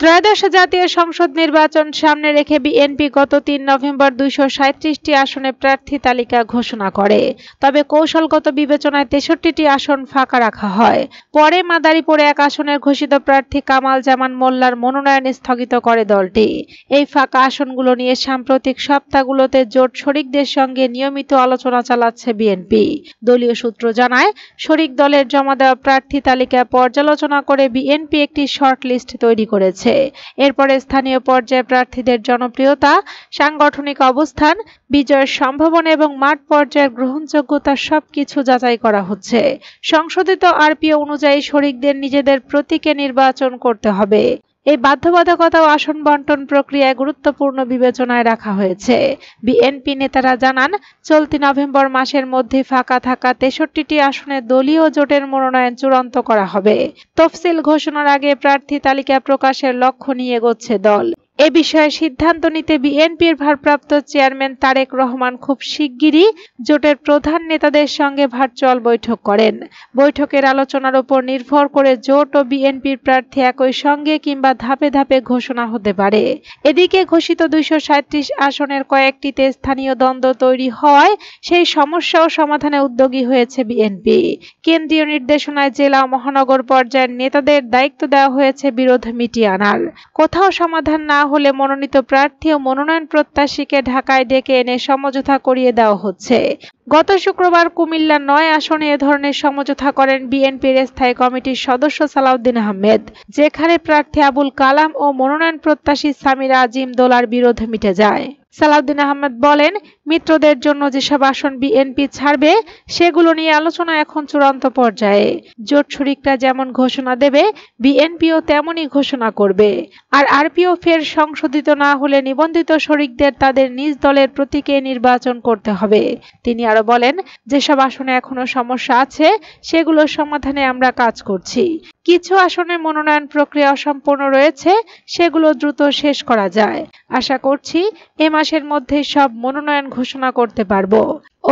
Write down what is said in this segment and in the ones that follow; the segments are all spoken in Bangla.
ত্রয়োদশ জাতীয় সংসদ নির্বাচন সামনে রেখে বিএনপি গত ৩ নভেম্বর ২৩৭টি আসনে প্রার্থী তালিকা ঘোষণা করে। তবে কৌশলগত বিবেচনায় ৬৩টি আসন ফাঁকা রাখা হয়। পরে মাদারীপুরে এক আসনের ঘোষিত প্রার্থী কামাল জামান মোল্লার মনোনয়ন স্থগিত করে দলটি। এই ফাঁকা আসনগুলো নিয়ে সাম্প্রতিক সপ্তাহগুলোতে জোট শরিকদের সঙ্গে নিয়মিত আলোচনা চালাচ্ছে বিএনপি। দলীয় সূত্র জানায়, শরিক দলের জমা দেওয়া প্রার্থী তালিকা পর্যালোচনা করে বিএনপি একটি শর্ট লিস্ট তৈরি করেছে। এরপরে স্থানীয় পর্যায়ে প্রার্থীদের জনপ্রিয়তা, সাংগঠনিক অবস্থান, বিজয়ের সম্ভাবনা এবং মাঠ পর্যায়ের গ্রহণযোগ্যতা সবকিছু যাচাই করা হচ্ছে। সংশোধিত আরপিও অনুযায়ী শরিকদের নিজেদের প্রতীকে নির্বাচন করতে হবে। এই বাধ্যবাধকতাও আসন বন্টন প্রক্রিয়ায় গুরুত্বপূর্ণ বিবেচনায় রাখা হয়েছে। বিএনপি নেতারা জানান, চলতি নভেম্বর মাসের মধ্যে ফাঁকা থাকা ৬৩টি আসনে দলীয় জোটের মনোনয়ন চূড়ান্ত করা হবে। তফসিল ঘোষণার আগে প্রার্থী তালিকা প্রকাশের লক্ষ্য নিয়ে এগোচ্ছে দল। এ বিষয়ে সিদ্ধান্ত নিতে বিএনপির ভারপ্রাপ্ত চেয়ারম্যান তারেক রহমান খুব শিগগিরই জোটের প্রধান নেতাদের সঙ্গে ভার্চুয়াল বৈঠক করেন। বৈঠকের আলোচনার উপর নির্ভর করে জোট ও বিএনপির প্রার্থী একই সঙ্গে কিংবা ধাপে ধাপে ঘোষণা হতে পারে। এদিকে ঘোষিত ২৩৭ আসনের কয়েকটিতে স্থানীয় দ্বন্দ্ব তৈরি হওয়ায় সেই সমস্যাও সমাধানে উদ্যোগী হয়েছে বিএনপি। কেন্দ্রীয় নির্দেশনায় জেলা ও মহানগর পর্যায়ের নেতাদের দায়িত্ব দেওয়া হয়েছে বিরোধ মিটিয়ে আনার। কোথাও সমাধান না হলে মনোনীত প্রার্থী ও মনোনয়ন প্রত্যাশীকে ঢাকায় ডেকে এনে সমঝোতা করিয়ে দেওয়া হচ্ছে। গত শুক্রবার কুমিল্লা ৯ আসনে এ ধরনের সমঝোতা করেন বিএনপির স্থায়ী কমিটির সদস্য সালাউদ্দিন আহমেদ, যেখানে প্রার্থী আবুল কালাম ও মনোনয়ন প্রত্যাশী সামিরা আজিম দোলার বিরোধ মিটে যায়। সালাউদ্দিন আহমেদ বলেন, মিত্রদের জন্য যেসব আসন বিএনপি ছাড়বে সেগুলো নিয়ে আলোচনা এখন চূড়ান্ত পর্যায়ে। জোট শরিকরা যেমন ঘোষণা দেবে, বিএনপিও তেমনই ঘোষণা করবে। আর আরপিও ফের সংশোধিত না হলে নিবন্ধিত শরিকদের তাদের নিজ দলের প্রতীকে নির্বাচন করতে হবে। তিনি আরো বলেন, যেসব আসনে এখনো সমস্যা আছে সেগুলো সমাধানে আমরা কাজ করছি। কিছু আসনে মনোনয়ন প্রক্রিয়া অসম্পূর্ণ রয়েছে, সেগুলো দ্রুত শেষ করা যায়। আশা করছি এ মাসের মধ্যে সব মনোনয়ন ঘোষণা করতে পারবো।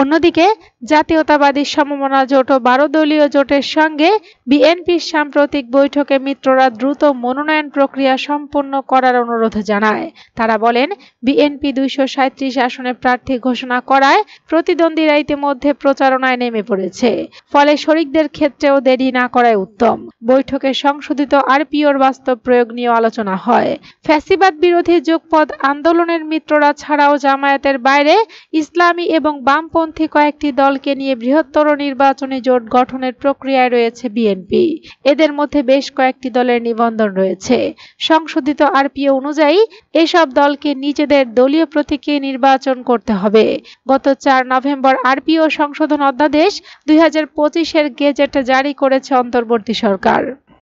অন্যদিকে জাতীয়তাবাদী সমমনা জোট ও ১২ দলীয় জোটের সঙ্গে বিএনপির সাম্প্রতিক বৈঠকে মিত্ররা দ্রুত মনোনয়ন প্রক্রিয়া সম্পন্ন করার অনুরোধ জানায়। তারা বলেন, বিএনপি ২৩৭ আসনে প্রার্থী ঘোষণা করায় প্রতিদ্বন্দ্বীরা ইতিমধ্যে প্রচারণায় নেমে পড়েছে। ফলে শরিকদের ক্ষেত্রেও দেরি না করাই উত্তম। বৈঠকে সংশোধিত আরপিওর বাস্তব প্রয়োগ নিয়ে আলোচনা হয়। ফ্যাসিবাদ বিরোধী যুগপৎ আন্দোলনের মিত্ররা ছাড়াও জামায়াতের বাইরে ইসলামী এবং বামপন্থী কয়েকটি দলকে নিয়ে বৃহত্তর নির্বাচনী জোট গঠনের প্রক্রিয়ায় রয়েছে বিএনপি। এদের মধ্যে বেশ কয়েকটি দলের নিবন্ধন রয়েছে। সংশোধিত আরপিও অনুযায়ী এসব দলকে নিজেদের দলীয় প্রতীকে নির্বাচন করতে হবে। গত ৪ নভেম্বর আরপিও সংশোধন অধ্যাদেশ ২০২৫-এর গেজেট জারি করেছে অন্তর্বর্তী সরকার।